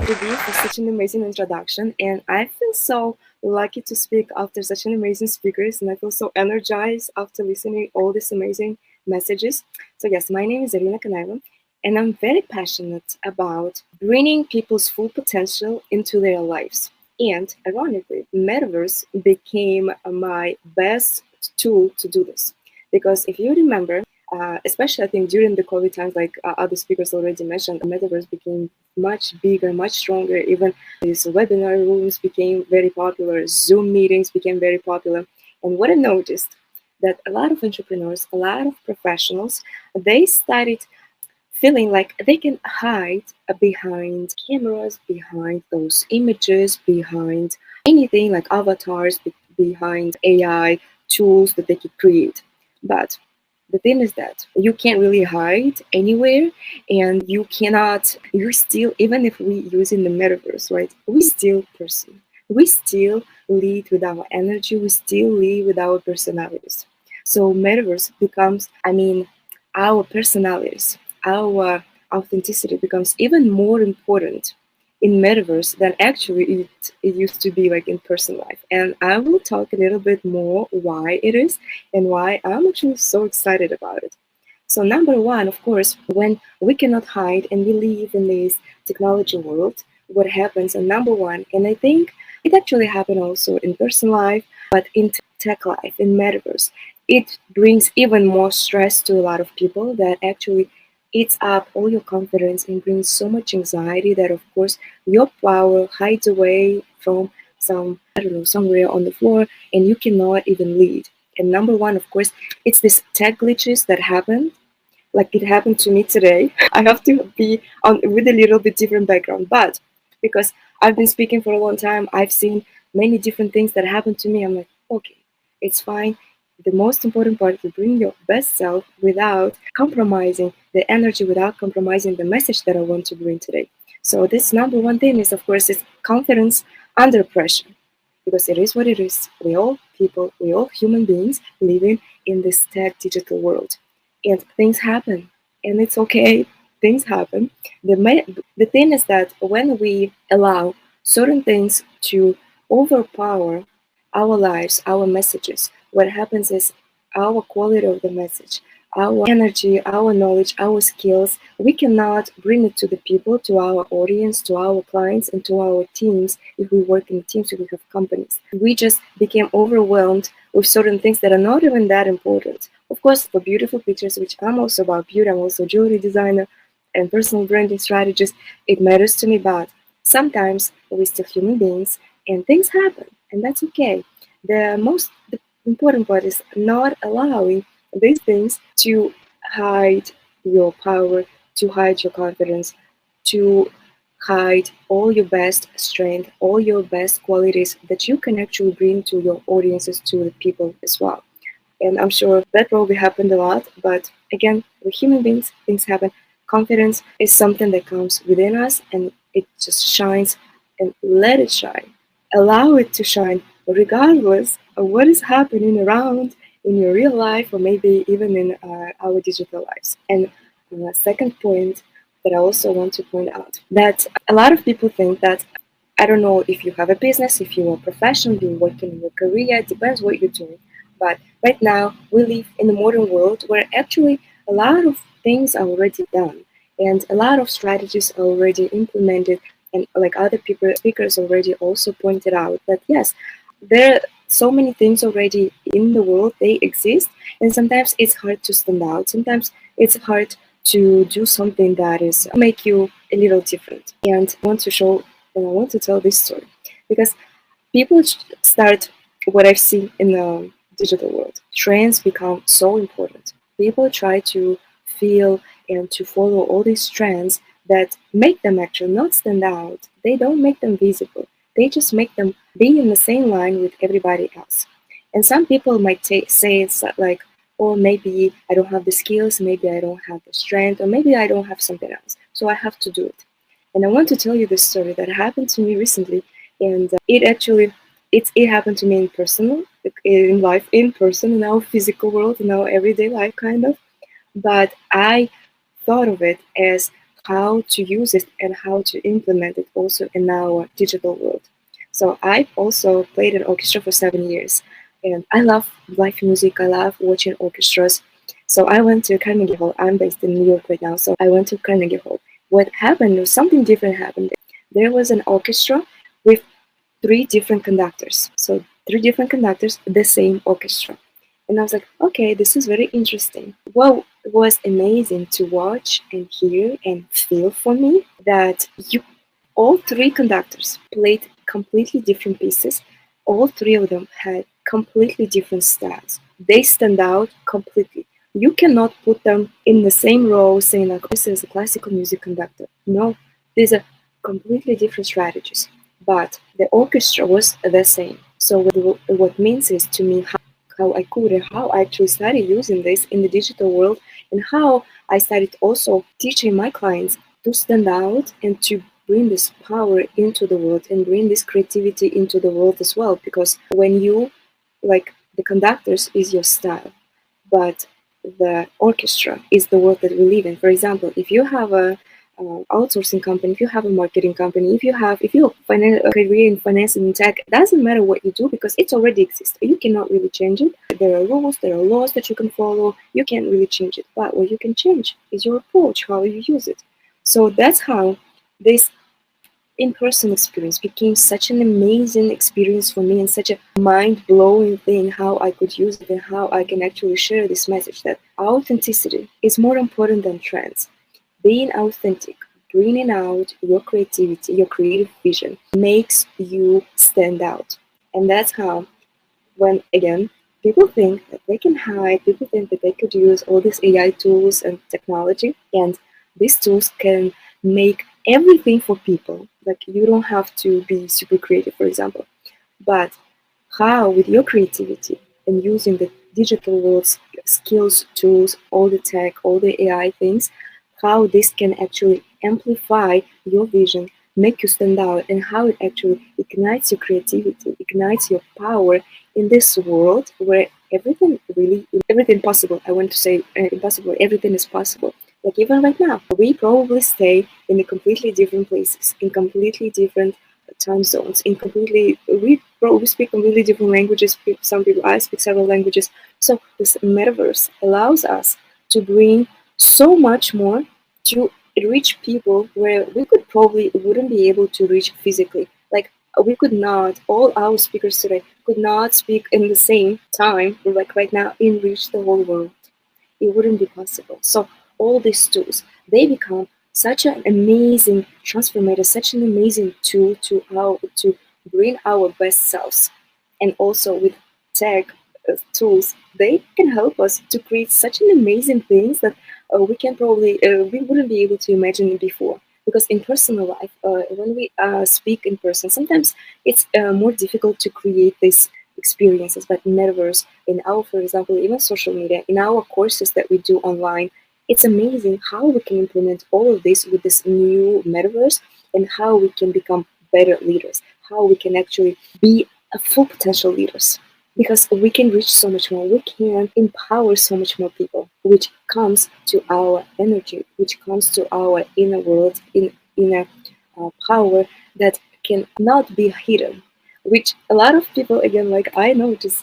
Ruby, for such an amazing introduction. And I feel so lucky to speak after such an amazing speakers, and I feel so energized after listening all these amazing messages. So yes, my name is Irina Kanaeva, and I'm very passionate about bringing people's full potential into their lives. And ironically, Metaverse became my best tool to do this. Because if you remember, especially I think during the COVID times, like other speakers already mentioned, the Metaverse became much bigger, much stronger. Even these webinar rooms became very popular. Zoom meetings became very popular. And what I noticed that a lot of entrepreneurs, a lot of professionals, they started feeling like they can hide behind cameras, behind those images, behind anything like avatars, behind AI tools that they could create. But the thing is that you can't really hide anywhere, and you cannot, you're still, even if we use in the metaverse, right? We still person. We still lead with our energy, we still lead with our personalities. So metaverse becomes, our personalities, our authenticity becomes even more important in metaverse than actually it used to be like in person life. And I will talk a little bit more why it is and why I'm actually so excited about it. So number one, of course, when we cannot hide and we live in this technology world, what happens, and number one, and I think it actually happened also in person life, but in tech life, in metaverse, it brings even more stress to a lot of people that actually eats up all your confidence and brings so much anxiety that of course your power hides away from some, I don't know, somewhere on the floor, and you cannot even lead. And number one, of course, it's these tech glitches that happen. Like it happened to me today. I have to be on with a little bit different background, but because I've been speaking for a long time, I've seen many different things that happen to me. I'm like, okay, it's fine. The most important part is to bring your best self without compromising the energy, without compromising the message that I want to bring today. So this number one thing is, of course, is confidence under pressure, because it is what it is. We all people, we all human beings living in this tech digital world, and things happen, and it's okay. Things happen. The thing is that when we allow certain things to overpower our lives, our messages, what happens is our quality of the message, our energy, our knowledge, our skills, we cannot bring it to the people, to our audience, to our clients, and to our teams if we work in teams, if we have companies. We just became overwhelmed with certain things that are not even that important. Of course, for beautiful pictures, which I'm also about beauty, I'm also a jewelry designer and personal branding strategist, it matters to me, but sometimes we're still human beings and things happen, and that's okay. The important part is not allowing these things to hide your power, to hide your confidence, to hide all your best strength, all your best qualities that you can actually bring to your audiences, to the people as well. And I'm sure that probably happened a lot, but again, we're human beings, things happen. Confidence is something that comes within us, and it just shines, and let it shine. Allow it to shine regardless of what is happening around in your real life, or maybe even in our digital lives. And the second point that I also want to point out, that a lot of people think that, I don't know if you have a business, if you're a professional, you're working in your career, it depends what you're doing. But right now, we live in a modern world where actually a lot of things are already done, and a lot of strategies are already implemented. And like other people, speakers already also pointed out that yes, there are so many things already in the world, they exist, and sometimes it's hard to stand out. Sometimes it's hard to do something that is make you a little different. And I want to show, and I want to tell this story because people start, what I've seen in the digital world, trends become so important. People try to feel and to follow all these trends that make them actually not stand out. They don't make them visible. They just make them be in the same line with everybody else. And some people might say it's like, or maybe I don't have the skills, maybe I don't have the strength, or maybe I don't have something else. So I have to do it. And I want to tell you this story that happened to me recently, and it actually it happened to me in personal, in life, in person, in our physical world, in our everyday life, kind of. But I thought of it as how to use it and how to implement it also in our digital world. So I've also played in orchestra for 7 years, and I love live music. I love watching orchestras. So I went to Carnegie Hall. I'm based in New York right now, so I went to Carnegie Hall. What happened was something different happened. There was an orchestra with three different conductors. So three different conductors, the same orchestra. And I was like, okay, this is very interesting. What was amazing to watch and hear and feel for me that all three conductors played completely different pieces. All three of them had completely different styles. They stand out completely. You cannot put them in the same row saying like this is a classical music conductor. No, these are completely different strategies. But the orchestra was the same. So what means is to me how I could and how I actually started using this in the digital world, and how I started also teaching my clients to stand out and to bring this power into the world and bring this creativity into the world as well. Because when you, like, the conductors is your style, but the orchestra is the world that we live in. For example, if you have a outsourcing company, if you have a marketing company, if you have a career in finance and in tech, it doesn't matter what you do because it already exists. You cannot really change it. There are rules, there are laws that you can follow. You can't really change it. But what you can change is your approach, how you use it. So that's how this in-person experience became such an amazing experience for me and such a mind-blowing thing how I could use it and how I can actually share this message that authenticity is more important than trends. Being authentic, bringing out your creativity, your creative vision makes you stand out. And that's how, when again, people think that they can hide, people think that they could use all these AI tools and technology, and these tools can make everything for people. Like, you don't have to be super creative, for example. But how, with your creativity and using the digital world's skills, tools, all the tech, all the AI things, how this can actually amplify your vision, make you stand out, and how it actually ignites your creativity, ignites your power in this world where everything possible. I want to say impossible, everything is possible. Like even right now, we probably stay in completely different places, in completely different time zones, we probably speak completely different languages. Some people, I speak several languages. So this metaverse allows us to bring so much more, to reach people where we could probably wouldn't be able to reach physically. Like, we could not, all our speakers today could not speak in the same time, like right now, and reach the whole world. It wouldn't be possible. So all these tools, they become such an amazing transformator, such an amazing tool to bring our best selves. And also with tech tools, they can help us to create such an amazing things that we wouldn't be able to imagine before. Because in personal life, when we speak in person, sometimes it's more difficult to create these experiences. But in metaverse, in our, for example, even social media, in our courses that we do online, it's amazing how we can implement all of this with this new metaverse, and how we can become better leaders, how we can actually be a full potential leaders, because we can reach so much more, we can empower so much more people, which comes to our energy, which comes to our inner world, inner power that cannot be hidden, which a lot of people, again, like I notice,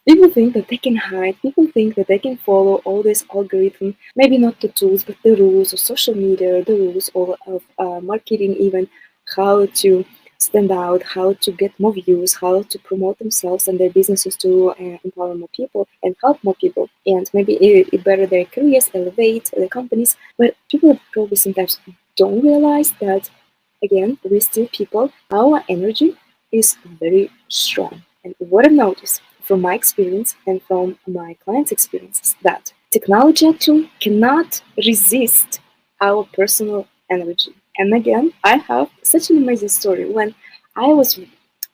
people think that they can hide, people think that they can follow all this algorithm, maybe not the tools, but the rules of social media, the rules of marketing, even how to stand out, how to get more views, how to promote themselves and their businesses to empower more people and help more people, and maybe it better their careers, elevate their companies. But people probably sometimes don't realize that, again, we're still people, our energy is very strong. And what I've noticed from my experience and from my clients' experiences, that technology actually cannot resist our personal energy. And again, I have such an amazing story. When I was,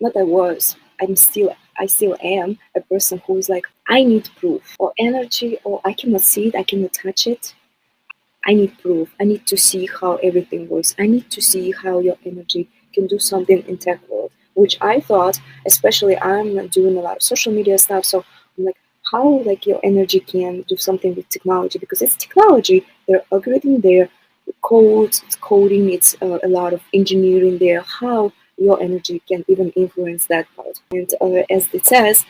not I was, I still am a person who is like, I need proof or energy, or I cannot see it, I cannot touch it. I need proof. I need to see how everything works. I need to see how your energy can do something in tech world, which I thought, especially I'm doing a lot of social media stuff, so I'm like, how like your energy can do something with technology, because it's technology, there are algorithms there, codes, it's coding, it's a lot of engineering there, how your energy can even influence that part. And as it says,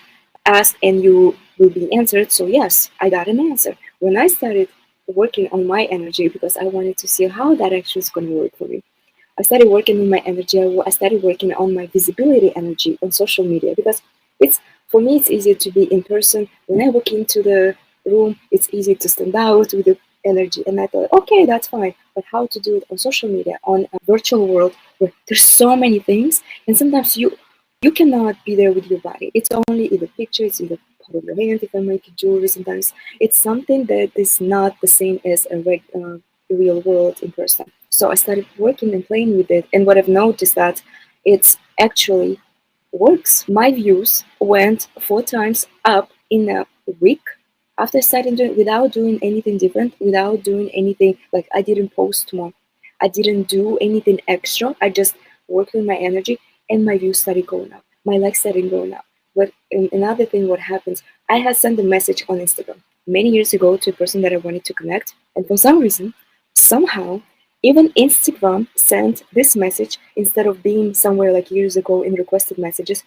ask and you will be answered. So yes, I got an answer. When I started working on my energy because I wanted to see how that actually is going to work for me, I started working on my energy. I started working on my visibility energy on social media because it's for me it's easier to be in person. When I walk into the room, it's easy to stand out with the energy. And I thought, okay, that's fine. But how to do it on social media, on a virtual world where there's so many things, and sometimes you cannot be there with your body. It's only either picture, it's either part of your hand. If I make jewelry, sometimes it's something that is not the same as a real world in person. So I started working and playing with it, and what I've noticed that it's actually works. My views went 4 times up in a week after starting doing without doing anything different, without doing anything like I didn't post more. I didn't do anything extra. I just worked on my energy and my views started going up. My likes started going up. But another thing, what happens, I had sent a message on Instagram many years ago to a person that I wanted to connect. And for some reason, somehow, even Instagram sent this message instead of being somewhere like years ago in requested messages.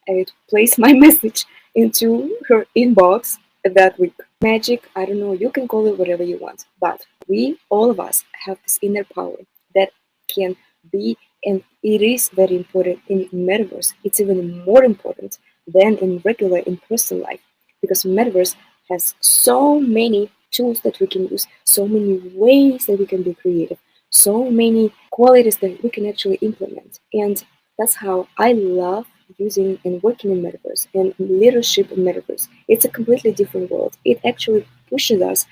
It placed my message into her inbox that week. Magic, I don't know, you can call it whatever you want, but we, all of us, have this inner power that can be, and it is very important in Metaverse. It's even more important than in regular in-person life because Metaverse has so many tools that we can use, so many ways that we can be creative, so many qualities that we can actually implement. And that's how I love using and working in Metaverse and leadership in Metaverse. It's a completely different world. It actually pushes us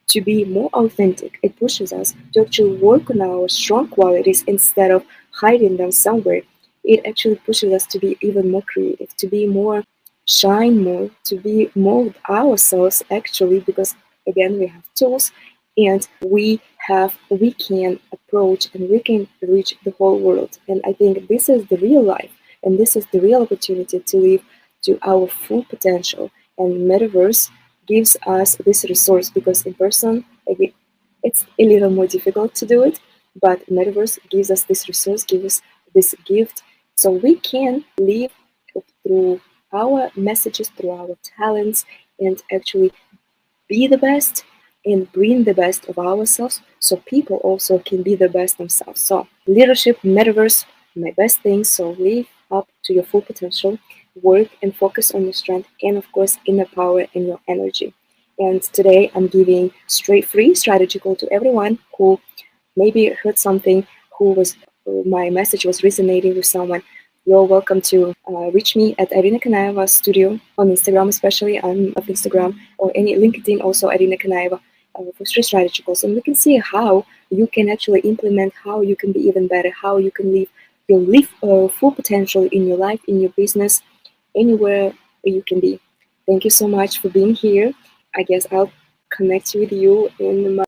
to be more authentic. It pushes us to actually work on our strong qualities instead of hiding them somewhere. It actually pushes us to be even more creative, to be more shine more, to be more ourselves actually, because again we have tools and we can approach and we can reach the whole world. And I think this is the real life and this is the real opportunity to live to our full potential. And Metaverse gives us this resource because in person, again, it's a little more difficult to do it, but Metaverse gives us this resource, gives us this gift, so we can live through our messages, through our talents, and actually be the best and bring the best of ourselves so people also can be the best themselves. So, leadership, Metaverse, my best thing. So, live up to your full potential, work and focus on your strength, and of course, inner power and your energy. And today, I'm giving straight free strategy call to everyone who maybe heard something, who was my message was resonating with someone. You're welcome to reach me at Irina Kanaeva Studio on Instagram, especially. I'm on Instagram or any LinkedIn, also Irina Kanaeva for straight strategy calls. And we can see how you can actually implement, how you can be even better, how you can live your full potential in your life, in your business, anywhere you can be. Thank you so much for being here. I guess I'll connect with you in my